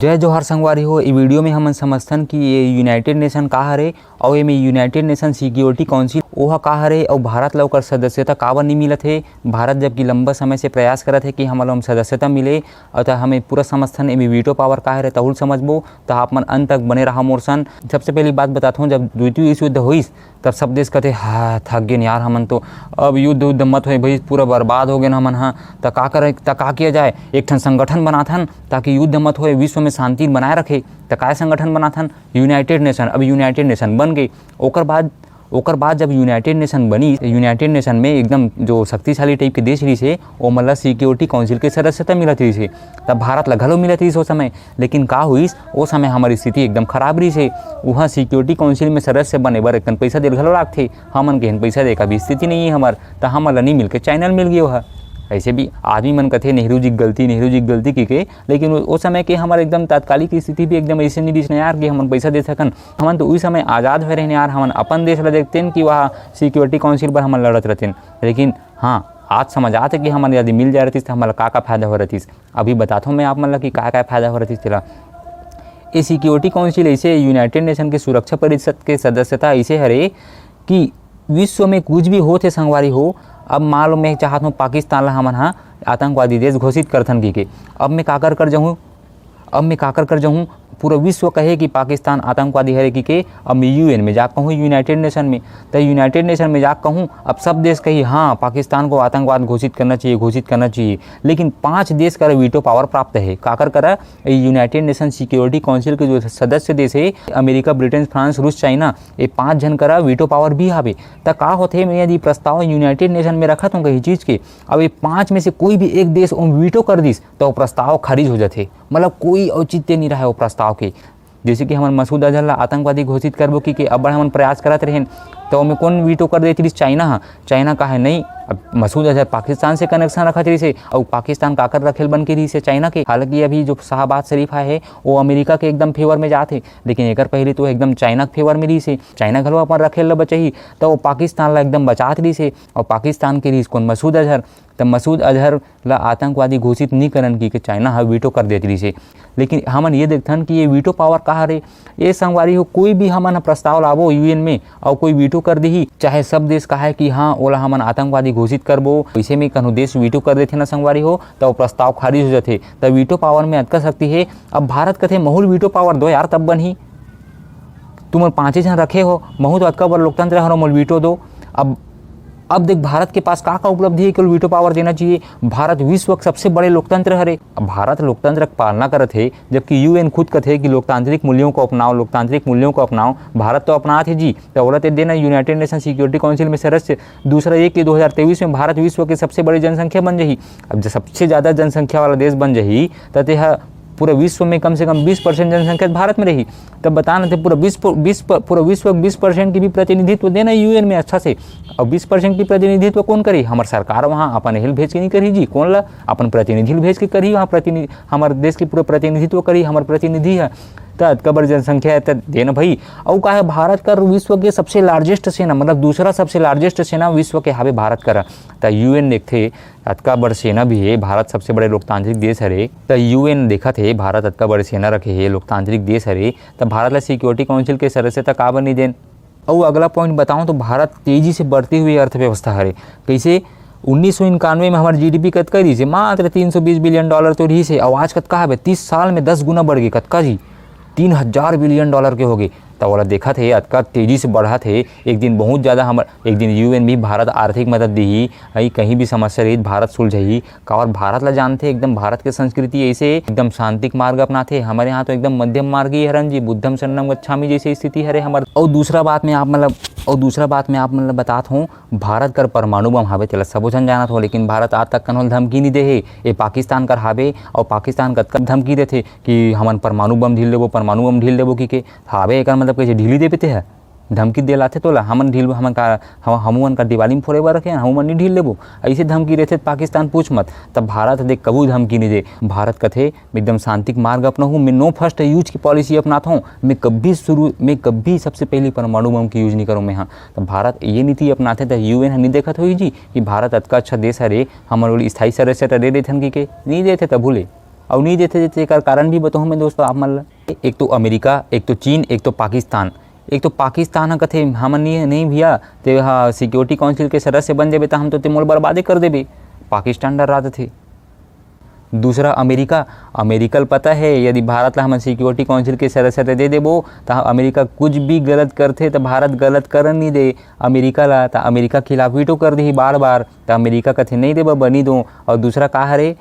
जय जोहार संगवारी हो। ई वीडियो में हमन समझथन कि ये यूनाइटेड नेशन का हरे और एमे यूनाइटेड नेशन सिक्योरिटी काउंसिल ओहा का हरे और भारत ल ओकर सदस्यता काबर नहीं मिलत है। भारत जबकि लंबा समय से प्रयास करत है कि हमन सदस्यता मिले और त हमें पूरा समझथन एमे वीटो पावर का हरे तहुल समझबो तो आप मन अंत तक बने रहा मोर सन। सबसे पहली बात बताता हूँ, जब द्वितीय विश्व युद्ध हुईस तब सब देश कहते हाँ थक गए यार हमन तो, अब युद्ध मत हो भाई, पूरा बर्बाद हो गए हमन। हाँ तो का करे, तो का किया जाए, एक ठन संगठन बनाथन ताकि युद्ध मत हो, विश्व में शांति बनाए रखे। तो काय संगठन बनाथन? United Nation. अब यूनाइटेड नेशन बन गई। ओकर बाद जब यूनाइटेड नेशन बनी, यूनाइटेड नेशन में एकदम जो शक्तिशाली टाइप के देश रही से वो मतलब सिक्योरिटी काउंसिल के सदस्यता मिलत रही से। तब भारत ला घलो मिलत रही से उस समय, लेकिन का हुईस वो समय हमारी स्थिति एकदम खराब रही से। वहाँ सिक्योरिटी काउंसिल में सदस्य बने बर एकदम पैसा देल घलो लागथे। हमन के पैसा दे का भी स्थिति नहीं है हमार, तो हमन ला नहीं मिल के चाइना मिल गया वह। ऐसे भी आदमी मन कथे नेहरू जी गलती की लेकिन उस समय के हमारे एकदम तात्कालिक स्थिति भी एकदम ऐसे नहीं दिखने यार कि हम पैसा दे सकन। हमन तो उस समय आज़ाद हो रहे यार, हमन अपन देश ला देखते कि वहाँ सिक्योरिटी काउंसिल पर हमन लड़त रहते। लेकिन हाँ आज समझ आते कि हमन यदि मिल जा रही तो हमारा का फायदा हो रही। अभी बताता हूँ मैं आप मन ला कि का फायदा हो रही तेरा। ये सिक्योरिटी काउंसिल ऐसे यूनाइटेड नेशन के सुरक्षा परिषद के सदस्यता ऐसे हरे कि विश्व में कुछ भी होते संगवारी हो। अब मान लो मैं चाहता हूँ पाकिस्तान ला हमन हाँ आतंकवादी देश घोषित करथन की के, अब मैं काकर कर जाऊँ पूरा विश्व कहे कि पाकिस्तान आतंकवादी है कि के। अब मैं यूएन में जा कहूँ, यूनाइटेड नेशन में, तो यूनाइटेड नेशन में जा कहूँ, अब सब देश कही हाँ पाकिस्तान को आतंकवाद घोषित करना चाहिए। लेकिन 5 देश का वीटो पावर प्राप्त है। काकर करा यूनाइटेड नेशन सिक्योरिटी काउंसिल के जो सदस्य देश है अमेरिका, ब्रिटेन, फ्रांस, रूस, चाइना, ये 5 जन करा वीटो पावर भी हावे। तो का होते मैं यदि प्रस्ताव यूनाइटेड नेशन में रखत हूँ कहीं चीज़ के, अब ये 5 में से कोई भी एक देश वीटो कर दिस तो वो प्रस्ताव खारिज हो जाते। मतलब कोई औचित्य नहीं रहा वो प्रस्ताव के। जैसे कि हमन मसूद अजहर ला आतंकवादी घोषित करबो कि अब हमन प्रयास करत रहें तो में कौन वीटो कर देती रही? चाइना का है नहीं। अब मसूद अजहर पाकिस्तान से कनेक्शन रखत रही से और पाकिस्तान काकर रखेल बन के रही से चाइना के। हालांकि अभी जो शाहबाज शरीफ है वो अमेरिका के एकदम फेवर में जाते, लेकिन एक पहले तो एकदम चाइना के फेवर में रही से। चाइना घलो अपन रखेल ला बचाही तो वो पाकिस्तान ला एकदम बचात रही से। और पाकिस्तान के रही कौन? मसूद अजहर। तब मसूद अजहर ला आतंकवादी घोषित नहीं करन की चाइना हा वीटो कर देती रही से। लेकिन हमन ये देखथन कि ये वीटो पावर कहाँ रहे। ये संगवारी हो कोई भी हमन प्रस्ताव लाबो यूएन में और कोई वीटो कर दी, चाहे सब देश का है कि हाँ ओला हमन आतंकवादी घोषित करबो, वैसे में कहूँ देश वीटो कर देते ना संगवारी हो तो प्रस्ताव खारिज हो जाते। तब वीटो पावर में अतका शक्ति है। अब भारत कथे महूल वीटो पावर दो यार तब बन ही, तुम 5 जन रखे हो महू तो अतका बड़ लोकतंत्र हो मोल वीटो दो। अब देख भारत के पास का उपलब्धि है कि वीटो पावर देना चाहिए। भारत विश्व का सबसे बड़े लोकतंत्र हरे। अब भारत लोकतंत्र की पालना करत है, जबकि यूएन खुद कहते कि लोकतांत्रिक मूल्यों को अपनाओ। भारत तो अपना थे जी, तो बोला देना यूनाइटेड नेशन सिक्योरिटी काउंसिल में सदस्य। दूसरा ये कि 2023 में भारत विश्व के सबसे बड़ी जनसंख्या बन जाही। अब जब सबसे ज़्यादा जनसंख्या वाला देश बन जाही तो पूरा विश्व में कम से कम 20% जनसंख्या भारत में रही। तब बताना थे पूरा विश्व 20% की भी प्रतिनिधित्व देना यूएन में अच्छा से। और 20% की प्रतिनिधित्व कौन करी? हमार सरकार वहाँ अपन हिल भेज के नहीं करी जी। कौन ला? अपन प्रतिनिधि भेज के करी वहाँ हमारे देश की पूरा प्रतिनिधित्व करी हमारे प्रतिनिधि है। तो अतकबर जनसंख्या है तो देना भाई। और का है भारत का विश्व के सबसे लार्जेस्ट सेना, मतलब दूसरा सबसे लार्जेस्ट सेना विश्व के हावे भारत करा। तो यूएन देखते अतका बड़ सेना भी है, भारत सबसे बड़े लोकतांत्रिक देश हरे। तो यूएन देखा थे भारत अतका बड़े सेना रखे है, लोकतांत्रिक देश हरे। तो भारत ला सिक्योरिटी काउंसिल के सदस्यता काबर नहीं देन। और अगला पॉइंट बताऊँ तो भारत तेजी से बढ़ती हुई अर्थव्यवस्था हरे। कैसे? 1991 में हमारे जीडीपी कतका रही से? मात्र $320 बिलियन तो रही से। और आज कतका है? 30 साल में 10 गुना बढ़ गई। कतका जी? $3000 बिलियन के हो गए। तो वाला देखा थे अतका तेजी से बढ़ा थे। एक दिन बहुत ज़्यादा एक दिन यूएन भी भारत आर्थिक मदद दी, कहीं भी समस्या रही भारत सुलझही का। और भारत ला जानते एकदम भारत के संस्कृति ऐसे एकदम शांतिक मार्ग अपनाते। हमारे यहाँ तो एकदम मध्यम मार्ग ही हरन जी, बुद्धम शरणम गच्छामि जैसे स्थिति हरे हमारे। और दूसरा बात मैं आप मतलब बताता हूँ, भारत कर परमाणु बम हावे तेला सबो जन जानत हो, लेकिन भारत आज तक कन्होल धमकी नहीं दे है। ये पाकिस्तान कर हावे और पाकिस्तान कतका धमकी देते कि हमन परमाणु बम ढील देबो कि हावे। एक मतलब कैसे ढीली दे पेते है, धमकी दे लाते तो ला हमन का दिवाली में फोड़े बर रखे हमन नहीं ढील लेबो, ऐसे धमकी रहते पाकिस्तान पूछ मत। तब भारत देख कबू धमकी नहीं दे। भारत कथे एकदम शांतिक मार्ग अपनाऊँ, मैं नो फर्स्ट यूज की पॉलिसी अपनाता हूँ। मैं कभी सबसे पहले परमाणु बम की यूज नहीं करूँ मैं। हाँ तो भारत ये नीति अपनाते तो यूएन नहीं देखत हुई जी कि भारत अतका अच्छा देश हरे, हमारे स्थायी सदस्यता दे देते के नहीं देते तब भूले। और नहीं देते एकर कारण भी बताऊँ मैं दोस्तों आप मन ल। एक तो अमेरिका, एक तो चीन, एक तो पाकिस्तान। एक तो पाकिस्तान ह कथे हमन नहीं भैया ते हा सिक्योरिटी काउंसिल के सदस्य बन जेबे त हम तो ते मोल बर्बादे कर देबे, पाकिस्तान डर रहा थे। दूसरा अमेरिका, अमेरिकल पता है यदि भारत ला हमन सिक्योरिटी काउंसिल के सदस्यता दे देबो तो अमेरिका कुछ भी गलत करथे तो भारत गलत करन नहीं दे अमेरिका ला, तो अमेरिका खिलाफ वीटो कर दही बार बार, तो अमेरिका कथे नहीं देबा बनी दो। और दूसरा का हरे,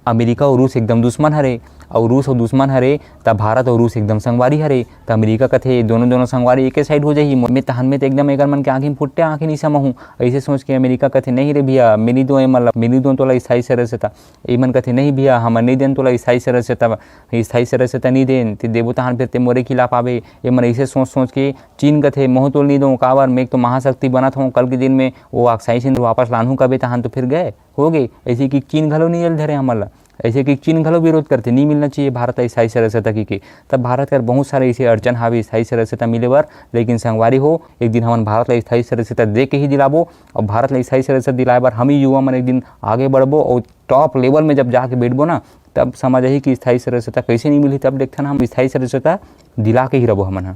अमेरिका और रूस एकदम दुश्मन हरे, और रूस और दुश्मन हरे तब भारत और रूस एकदम संगवारी हरे, तो अमेरिका कथे दोनों संगवारी एक साइड हो जाही। मैं तहन में तो एकदम एकर मन के आँखी फुट्टे आँखी नहीं समहूँ, ऐसे सोच के अमेरिका कथे नहीं रे भैया मेरी दो मतलब मेरी दो तोला स्थायी सदस्यता, एमन कथे नहीं भैया हम नहीं देन तोला स्थायी सदस्यता नहीं देन ते देबो तहन फिर ते मोरे खिलाफ आवे। एमन ऐसे सोच के चीन कथे मोह तोल नहीं दो काबर मैं तो महाशक्ति बनत हूँ, कल के दिन में वो ऑक्साइड सिंधु वापस लानहूँ कबे तहन तो फिर गए हो गए। ऐसे कि चीन घलो नहीं धरे हमन ला, ऐसे कि चीन घलो विरोध करते नहीं मिलना चाहिए भारत स्थायी सदस्यता की। तब भारत कर बहुत सारे ऐसे अड़चन हावे स्थायी सदस्यता मिले बर, लेकिन संगवारी हो एक दिन हमन भारत ला स्थायी सदस्यता दे के ही दिलाबो। और भारत ला स्थायी सदस्यता दिलाए बर हम ही युवा मन एक दिन आगे बढ़बो और टॉप लेवल में जब जाके बैठबो ना तब समझ ही कि स्थायी सदस्यता कैसे नहीं मिली, तब देखथन हम स्थायी सदस्यता दिला के ही रहो हमन।